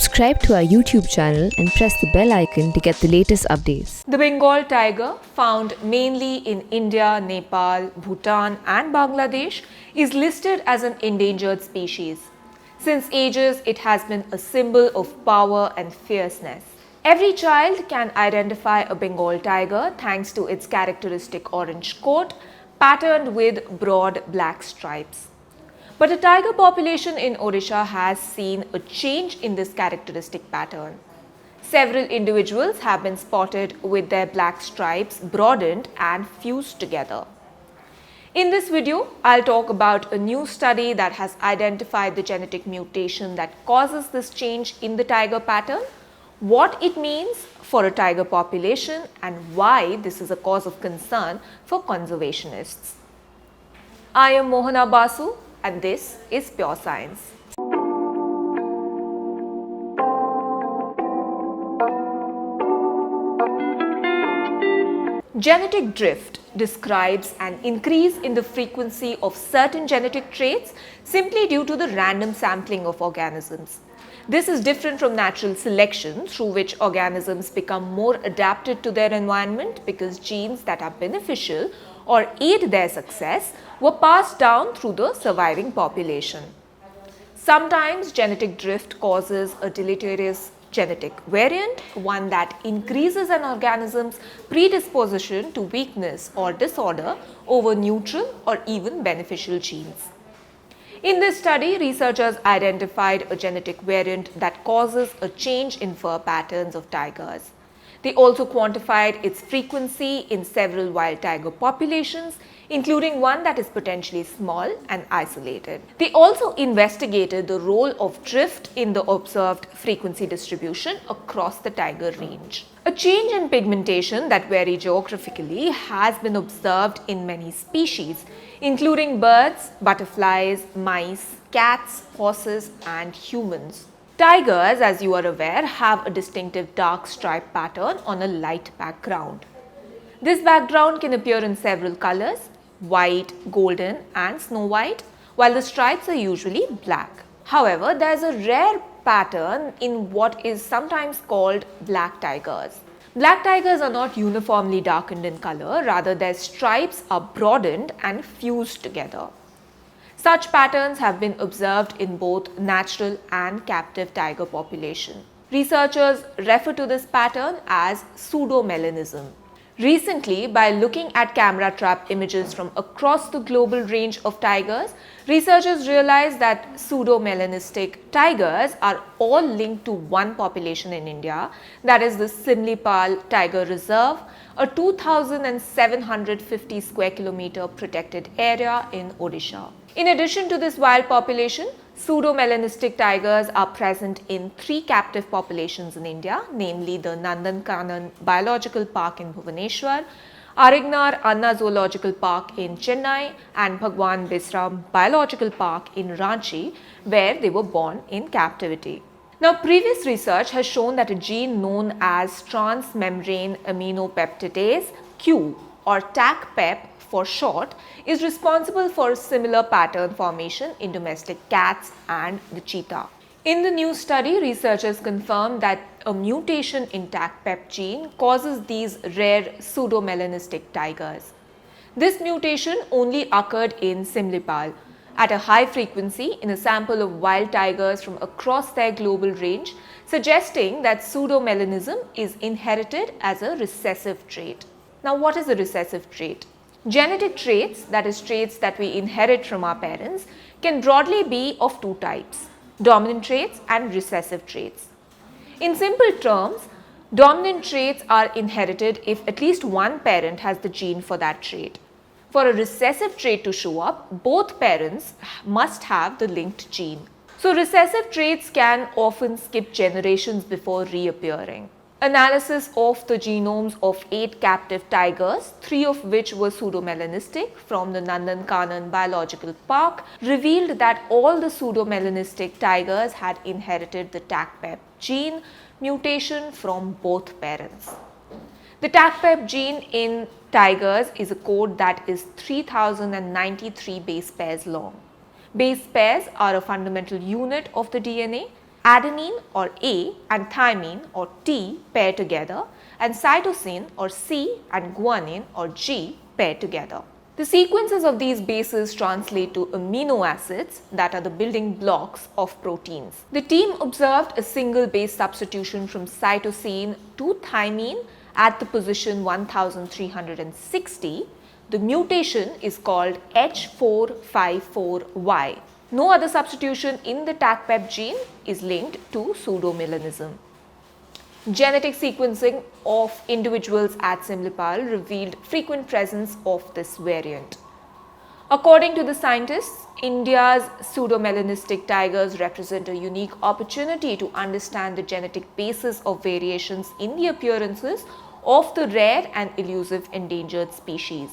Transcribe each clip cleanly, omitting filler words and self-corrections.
Subscribe to our YouTube channel and press the bell icon to get the latest updates. The Bengal tiger, found mainly in India, Nepal, Bhutan and Bangladesh, is listed as an endangered species. Since ages, it has been a symbol of power and fierceness. Every child can identify a Bengal tiger thanks to its characteristic orange coat, patterned with broad black stripes. But the tiger population in Odisha has seen a change in this characteristic pattern. Several individuals have been spotted with their black stripes broadened and fused together. In this video, I'll talk about a new study that has identified the genetic mutation that causes this change in the tiger pattern, what it means for a tiger population, and why this is a cause of concern for conservationists. I am Mohana Basu, and this is Pure Science. Genetic drift describes an increase in the frequency of certain genetic traits simply due to the random sampling of organisms. This is different from natural selection, through which organisms become more adapted to their environment because genes that are beneficial or aid their success were passed down through the surviving population. Sometimes genetic drift causes a deleterious genetic variant, one that increases an organism's predisposition to weakness or disorder over neutral or even beneficial genes. In this study, researchers identified a genetic variant that causes a change in fur patterns of tigers. They also quantified its frequency in several wild tiger populations, including one that is potentially small and isolated. They also investigated the role of drift in the observed frequency distribution across the tiger range. A change in pigmentation that varies geographically has been observed in many species, including birds, butterflies, mice, cats, horses, and humans. Tigers, as you are aware, have a distinctive dark stripe pattern on a light background. This background can appear in several colors: white, golden, and snow white, while the stripes are usually black. However, there is a rare pattern in what is sometimes called black tigers. Black tigers are not uniformly darkened in color, rather their stripes are broadened and fused together. Such patterns have been observed in both natural and captive tiger population. Researchers refer to this pattern as pseudomelanism. Recently, by looking at camera trap images from across the global range of tigers, researchers realized that pseudomelanistic tigers are all linked to one population in India, that is the Simlipal Tiger Reserve, a 2,750 square kilometer protected area in Odisha. In addition to this wild population, pseudomelanistic tigers are present in 3 captive populations in India, namely the Nandankanan Biological Park in Bhubaneswar, Arignar Anna Zoological Park in Chennai, and Bhagwan Bisram Biological Park in Ranchi, where they were born in captivity. Now, previous research has shown that a gene known as transmembrane aminopeptidase Q, or TACPEP for short, is responsible for similar pattern formation in domestic cats and the cheetah. In the new study, researchers confirmed that a mutation in TACPEP gene causes these rare pseudomelanistic tigers. This mutation only occurred in Simlipal at a high frequency in a sample of wild tigers from across their global range, suggesting that pseudomelanism is inherited as a recessive trait. Now, what is a recessive trait? Genetic traits, that is traits that we inherit from our parents, can broadly be of 2 types: dominant traits and recessive traits. In simple terms, dominant traits are inherited if at least one parent has the gene for that trait. For a recessive trait to show up, both parents must have the linked gene. So, recessive traits can often skip generations before reappearing. Analysis of the genomes of 8 captive tigers, 3 of which were pseudomelanistic, from the Nandankanan Biological Park, revealed that all the pseudomelanistic tigers had inherited the TACPEP gene mutation from both parents. The TACPEP gene in tigers is a code that is 3093 base pairs long. Base pairs are a fundamental unit of the DNA. Adenine or A and thymine or T pair together, and cytosine or C and guanine or G pair together. The sequences of these bases translate to amino acids that are the building blocks of proteins. The team observed a single base substitution from cytosine to thymine at the position 1360. The mutation is called H454Y. No other substitution in the TACPEP gene is linked to pseudomelanism. Genetic sequencing of individuals at Simlipal revealed frequent presence of this variant. According to the scientists, India's pseudomelanistic tigers represent a unique opportunity to understand the genetic basis of variations in the appearances of the rare and elusive endangered species.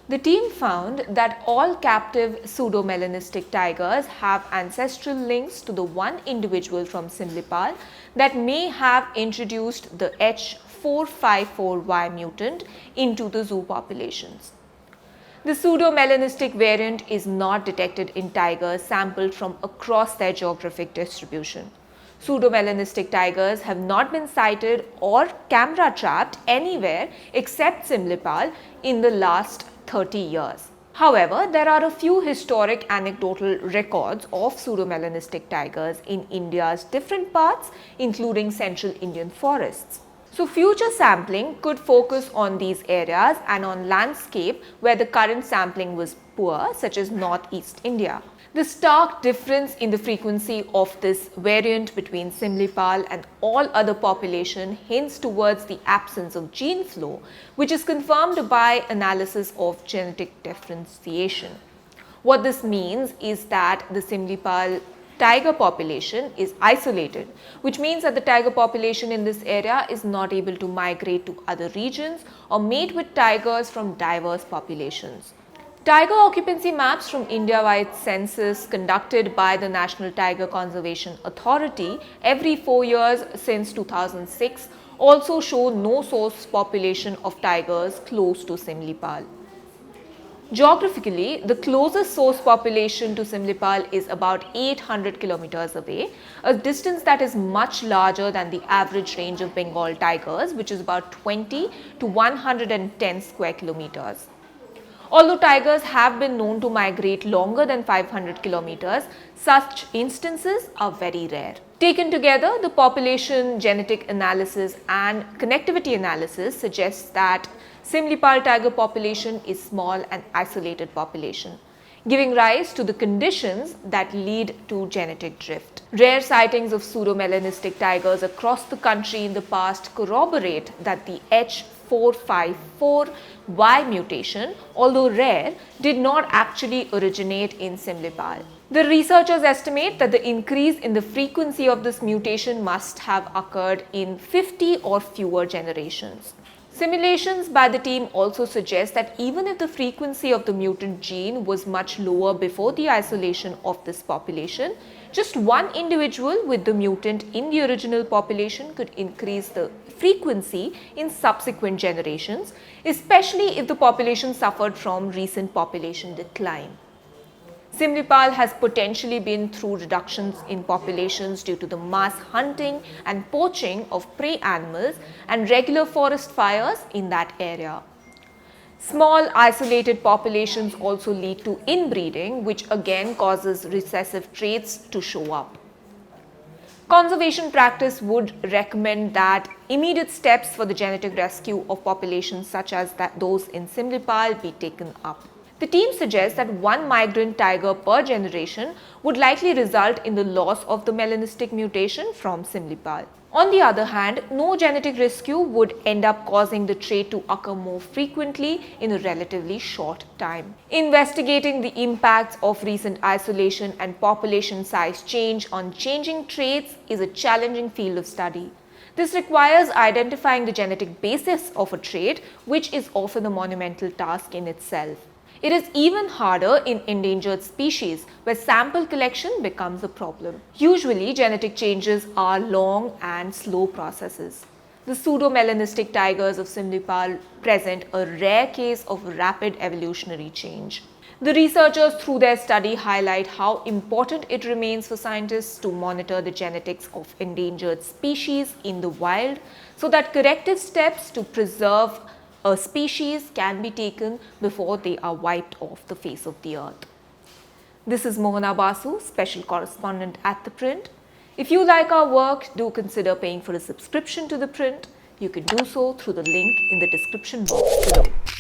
The team found that all captive pseudomelanistic tigers have ancestral links to the one individual from Simlipal that may have introduced the H454Y mutant into the zoo populations. The pseudomelanistic variant is not detected in tigers sampled from across their geographic distribution. Pseudomelanistic tigers have not been sighted or camera trapped anywhere except Simlipal in the last 30 years. However, there are a few historic anecdotal records of pseudomelanistic tigers in India's different parts, including central Indian forests. So future sampling could focus on these areas and on landscape where the current sampling was poor, such as northeast India. The stark difference in the frequency of this variant between Simlipal and all other population hints towards the absence of gene flow, which is confirmed by analysis of genetic differentiation. What this means is that the Simlipal tiger population is isolated, which means that the tiger population in this area is not able to migrate to other regions or mate with tigers from diverse populations. Tiger occupancy maps from India-wide census conducted by the National Tiger Conservation Authority every 4 years since 2006 also show no source population of tigers close to Simlipal. Geographically, the closest source population to Simlipal is about 800 kilometers away, a distance that is much larger than the average range of Bengal tigers, which is about 20 to 110 square kilometers. Although tigers have been known to migrate longer than 500 kilometers, such instances are very rare. Taken together, the population genetic analysis and connectivity analysis suggests that Simlipal tiger population is small and isolated population, giving rise to the conditions that lead to genetic drift. Rare sightings of pseudomelanistic tigers across the country in the past corroborate that the H454Y mutation, although rare, did not actually originate in Simlipal. The researchers estimate that the increase in the frequency of this mutation must have occurred in 50 or fewer generations. Simulations by the team also suggest that even if the frequency of the mutant gene was much lower before the isolation of this population, just one individual with the mutant in the original population could increase the frequency in subsequent generations, especially if the population suffered from recent population decline. Simlipal has potentially been through reductions in populations due to the mass hunting and poaching of prey animals and regular forest fires in that area. Small isolated populations also lead to inbreeding, which again causes recessive traits to show up. Conservation practice would recommend that immediate steps for the genetic rescue of populations such as those in Simlipal be taken up. The team suggests that one migrant tiger per generation would likely result in the loss of the melanistic mutation from Simlipal. On the other hand, no genetic rescue would end up causing the trait to occur more frequently in a relatively short time. Investigating the impacts of recent isolation and population size change on changing traits is a challenging field of study. This requires identifying the genetic basis of a trait, which is often a monumental task in itself. It is even harder in endangered species where sample collection becomes a problem. Usually, genetic changes are long and slow processes. The pseudomelanistic tigers of Simlipal present a rare case of rapid evolutionary change. The researchers through their study highlight how important it remains for scientists to monitor the genetics of endangered species in the wild so that corrective steps to preserve a species can be taken before they are wiped off the face of the earth. This is Mohana Basu, special correspondent at The Print. If you like our work, do consider paying for a subscription to The Print. You can do so through the link in the description box below.